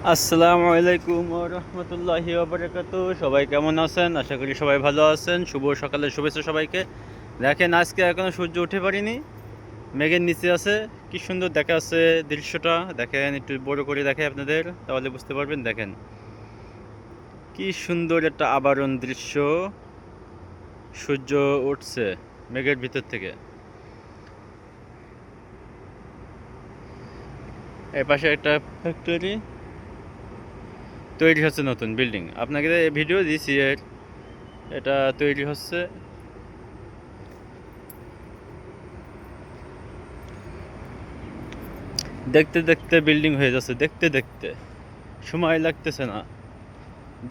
আসসালামু আলাইকুম ওয়া রাহমাতুল্লাহি ওয়া বারাকাতুহু। সবাই কেমন আছেন? আশা করি সবাই ভালো আছেন। শুভ সকালের শুভেচ্ছা সবাইকে। দেখেন আজকে এখনো সূর্য উঠে পারিনি, মেঘের নিচে আছে। কি সুন্দর দেখা যাচ্ছে দৃশ্যটা। দেখেন একটু বড় করে দেখাই আপনাদের, তাহলে বুঝতে পারবেন। দেখেন কি সুন্দর একটা আবরণ দৃশ্য। সূর্য উঠছে মেঘের ভিতর থেকে। এই পাশে একটা ফ্যাক্টরি তৈরি হচ্ছে, নতুন বিল্ডিং। আপনাকে ভিডিও দিয়েছি এটা তৈরি হচ্ছে। দেখতে দেখতে বিল্ডিং হয়ে যাচ্ছে, দেখতে দেখতে সময় লাগতেছে না,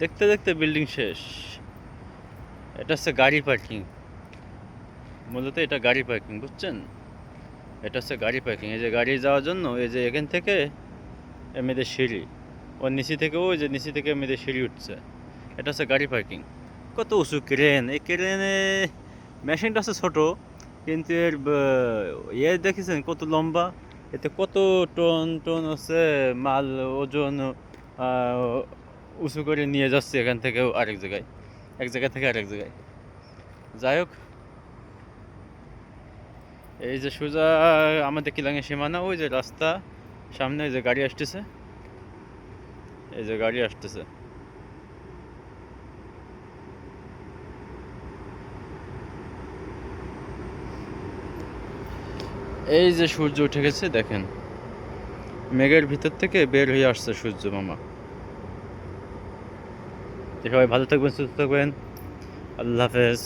দেখতে দেখতে বিল্ডিং শেষ। এটা হচ্ছে গাড়ি পার্কিং, মূলত এটা গাড়ি পার্কিং, বুঝছেন? এটা হচ্ছে গাড়ি পার্কিং। এই যে গাড়ি যাওয়ার জন্য এই যে এখান থেকে মেয়েদের সিঁড়ি, ওর নিচি থেকে ওই যে নিচি থেকে মেয়েদের সিঁড়ি উঠছে। এটা হচ্ছে গাড়ি পার্কিং। কত উঁচু ক্রেন! এই ক্রেনে মেশিনটা হচ্ছে ছোট, কিন্তু এর ইয়ে দেখেছেন কত লম্বা। এতে কত টন টন হচ্ছে মাল, ওজন উঁচু করে নিয়ে যাচ্ছে এখান থেকেও আরেক জায়গায়, এক জায়গা থেকে আরেক জায়গায়। যাই হোক, এই যে সোজা আমাদের কিলাঙের সীমানা, ওই যে রাস্তা সামনে, ওই যে গাড়ি আসতেছে, এই যে গাড়ি আসতেছে। এই যে সূর্য উঠে গেছে, দেখেন মেঘের ভিতর থেকে বের হয়ে আসছে সূর্য মামা। সবাই ভালো থাকবেন, সুস্থ থাকবেন। আল্লাহ হাফেজ।